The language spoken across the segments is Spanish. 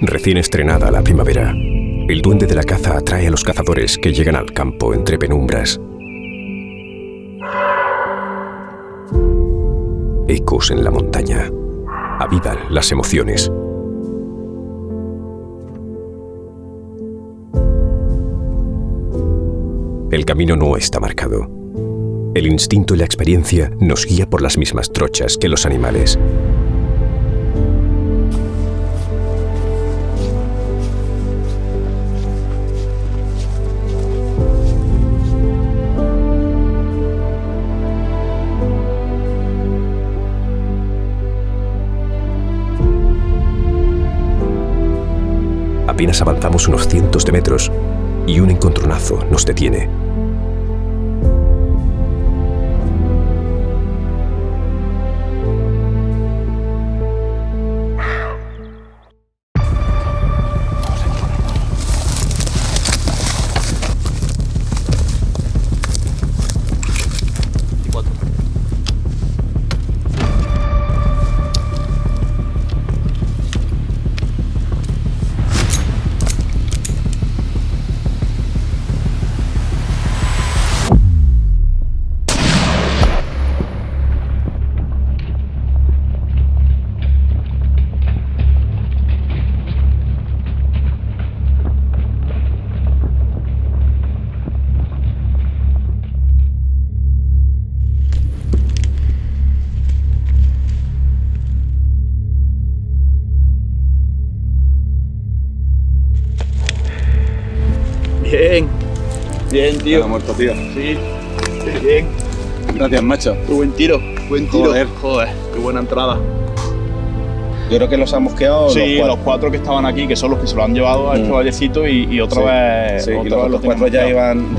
Recién estrenada la primavera, el duende de la caza atrae a los cazadores que llegan al campo entre penumbras. Ecos en la montaña avivan las emociones. El camino no está marcado. El instinto y la experiencia nos guía por las mismas trochas que los animales. Apenas avanzamos unos cientos de metros y un encontronazo nos detiene. Bien, tío. ¿Está muerto, tío? Sí, bien. Gracias, macho. Qué buen tiro, Joder. Joder, qué buena entrada. Yo creo que los han mosqueado Sí, los los cuatro que estaban aquí, que son los que se lo han llevado a este vallecito y otra vez. Sí, y otra los vez otros tienen cuatro ya mosqueado.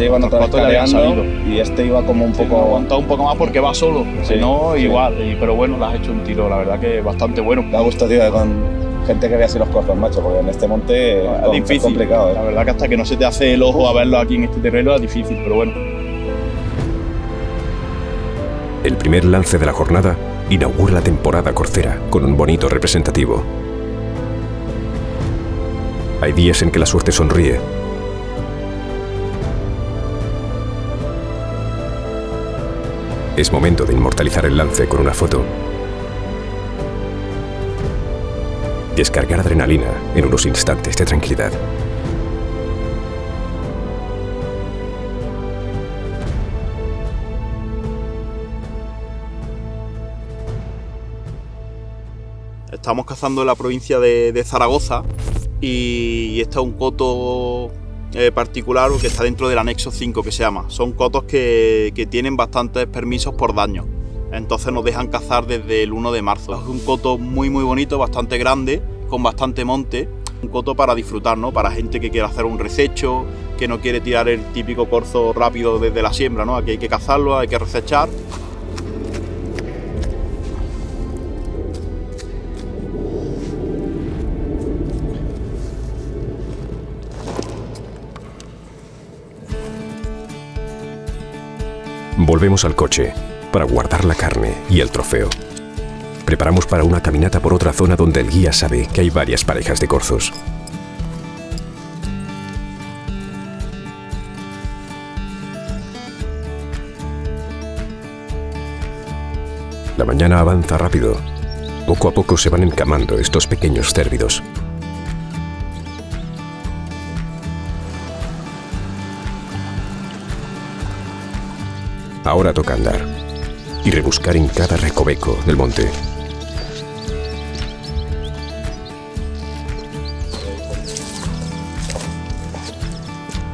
iban Los otra vez cuatro ya habían careando salido. y este iba como un Sí, poco... ha aguantado un poco más porque va solo, Sí, si no, sí. igual. Pero bueno, le has hecho un tiro, la verdad que bastante bueno. Da gusto, tío, que con gente que vea así los corzos, macho, porque en este monte Es difícil, es complicado. La verdad que hasta que no se te hace el ojo a verlo aquí en este terreno es difícil, pero bueno. El primer lance de la jornada inaugura la temporada corcera con un bonito representativo. Hay días en que la suerte sonríe. Es momento de inmortalizar el lance con una foto. Descargar adrenalina en unos instantes de tranquilidad. Estamos cazando en la provincia de Zaragoza y este es un coto particular que está dentro del anexo 5 que se llama. Son cotos que tienen bastantes permisos por daño, entonces nos dejan cazar desde el 1 de marzo. Es un coto muy bonito, bastante grande, con bastante monte. Un coto para disfrutar, ¿no? Para gente que quiere hacer un rececho, que no quiere tirar el típico corzo rápido desde la siembra, ¿no? Aquí hay que cazarlo, hay que recechar. Volvemos al coche para guardar la carne y el trofeo. Preparamos para una caminata por otra zona donde el guía sabe que hay varias parejas de corzos. La mañana avanza rápido. Poco a poco se van encamando estos pequeños cérvidos. Ahora toca andar y rebuscar en cada recoveco del monte.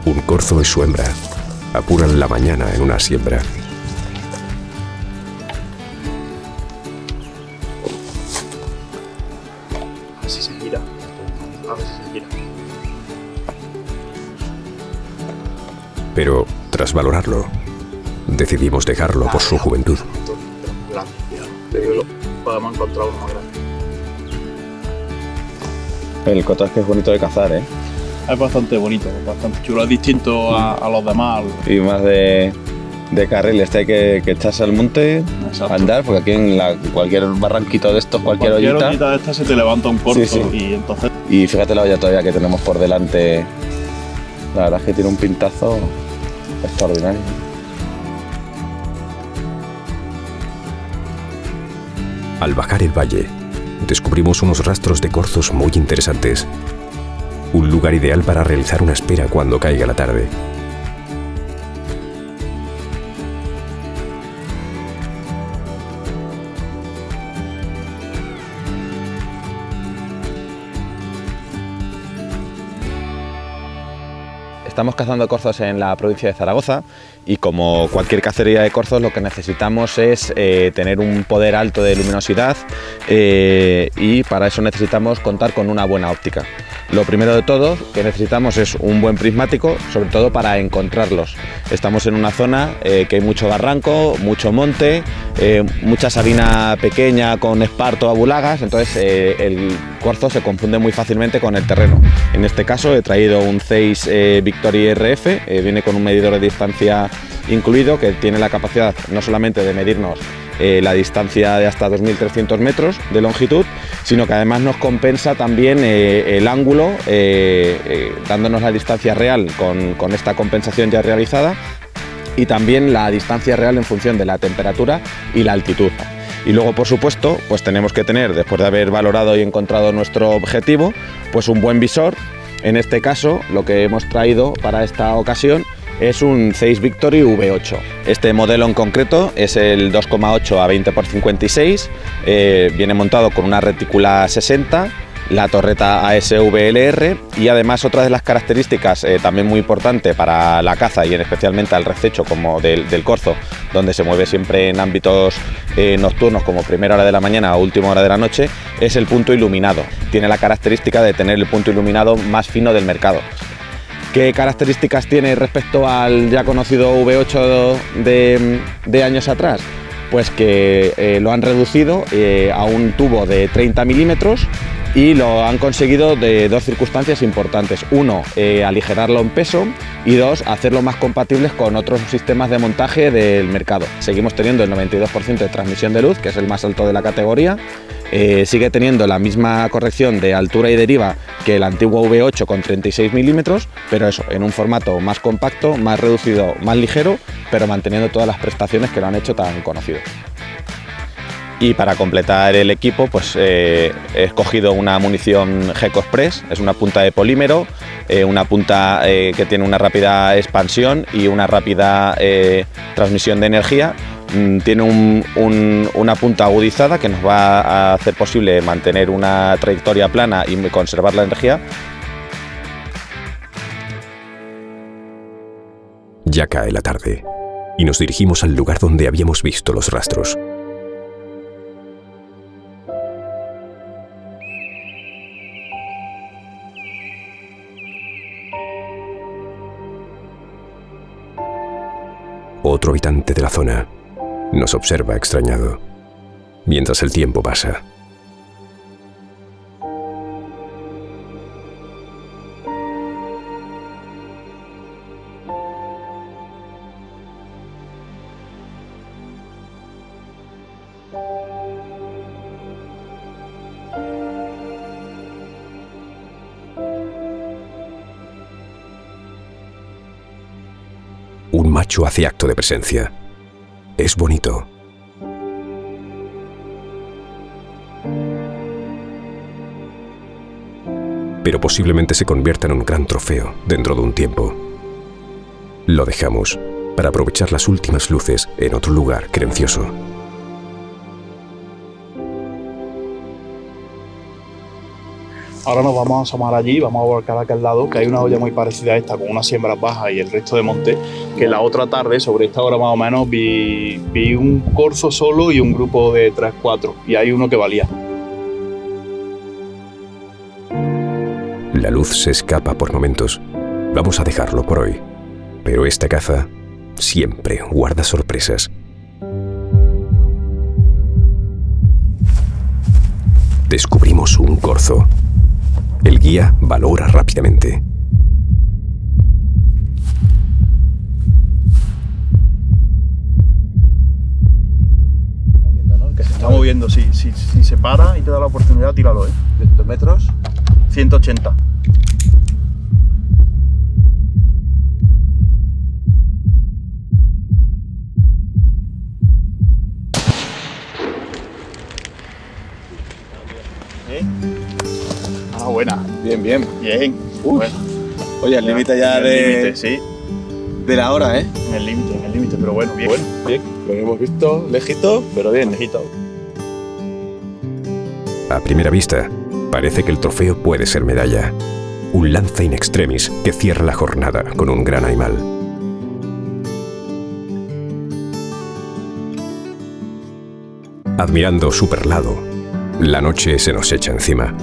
Un corzo y su hembra apuran la mañana en una siembra. A ver si se gira. A ver si se gira. Pero, tras valorarlo, decidimos dejarlo por su juventud. Podemos encontrar uno más grande. El coto es que es bonito de cazar, ¿eh? Es bastante bonito, bastante chulo. Es distinto a los demás. Y más de de carril. Hay que echarse al monte, Exacto. andar, porque aquí en cualquier barranquito de estos, cualquier ollita de estas se te levanta un corto. Sí. Y entonces... Y fíjate la olla todavía que tenemos por delante. La verdad es que tiene un pintazo extraordinario. Al bajar el valle, descubrimos unos rastros de corzos muy interesantes. Un lugar ideal para realizar una espera cuando caiga la tarde. Estamos cazando corzos en la provincia de Zaragoza y como cualquier cacería de corzos lo que necesitamos es tener un poder alto de luminosidad y para eso necesitamos contar con una buena óptica. Lo primero de todo que necesitamos es un buen prismático, sobre todo para encontrarlos. Estamos en una zona que hay mucho barranco, mucho monte, mucha sabina pequeña con esparto, abulagas, entonces el corzo se confunde muy fácilmente con el terreno. En este caso he traído un Zeiss Victory RF, viene con un medidor de distancia incluido que tiene la capacidad no solamente de medirnos la distancia de hasta 2.300 metros de longitud, sino que además nos compensa también el ángulo, dándonos la distancia real con esta compensación ya realizada y también la distancia real en función de la temperatura y la altitud. Y luego, por supuesto, pues tenemos que tener, después de haber valorado y encontrado nuestro objetivo, pues un buen visor. En este caso, lo que hemos traído para esta ocasión es un Zeiss Victory V8. Este modelo en concreto es el 2,8 a 20x56, viene montado con una retícula 60, la torreta ASVLR y además otra de las características también muy importante para la caza y especialmente al rececho como del corzo, donde se mueve siempre en ámbitos nocturnos como primera hora de la mañana o última hora de la noche, es el punto iluminado. Tiene la característica de tener el punto iluminado más fino del mercado. ¿Qué características tiene respecto al ya conocido V8 de años atrás? Pues que lo han reducido a un tubo de 30 milímetros y lo han conseguido de dos circunstancias importantes. Uno, aligerarlo en peso y dos, hacerlo más compatibles con otros sistemas de montaje del mercado. Seguimos teniendo el 92% de transmisión de luz, que es el más alto de la categoría. Sigue teniendo la misma corrección de altura y deriva que el antiguo V8 con 36 milímetros, pero eso, en un formato más compacto, más reducido, más ligero, pero manteniendo todas las prestaciones que lo han hecho tan conocido. Y para completar el equipo, pues he escogido una munición Geco Express, es una punta de polímero, una punta que tiene una rápida expansión y una rápida transmisión de energía. Tiene una punta agudizada que nos va a hacer posible mantener una trayectoria plana y conservar la energía. Ya cae la tarde y nos dirigimos al lugar donde habíamos visto los rastros. Otro habitante de la zona nos observa extrañado, mientras el tiempo pasa. Un macho hace acto de presencia. Es bonito. Pero posiblemente se convierta en un gran trofeo dentro de un tiempo. Lo dejamos para aprovechar las últimas luces en otro lugar querencioso. Ahora nos vamos a asomar allí, vamos a volcar a aquel lado, que hay una olla muy parecida a esta, con unas siembras bajas y el resto de monte, que la otra tarde, sobre esta hora más o menos, vi un corzo solo y un grupo de 3-4, y hay uno que valía. La luz se escapa por momentos. Vamos a dejarlo por hoy. Pero esta caza siempre guarda sorpresas. Descubrimos un corzo. El guía valora rápidamente. está moviendo, sí. Si se para y te da la oportunidad, tíralo, 2 metros. 180. Buena. Bien, bien. Bien. Bueno. Oye, el límite ya sí. de la hora, ¿eh? En el límite, pero bueno, bien. Bueno, bien. Lo hemos visto lejito, pero bien. Lejito. A primera vista, parece que el trofeo puede ser medalla. Un lanza in extremis que cierra la jornada con un gran animal. Admirando su perlado, la noche se nos echa encima.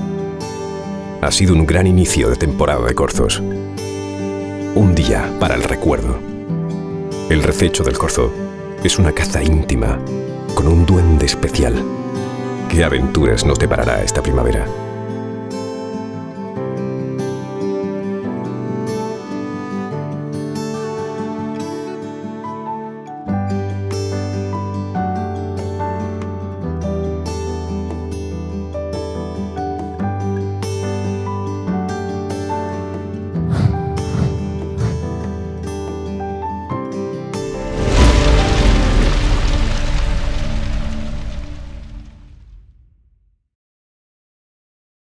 Ha sido un gran inicio de temporada de corzos. Un día para el recuerdo. El rececho del corzo es una caza íntima con un duende especial. ¿Qué aventuras nos deparará esta primavera?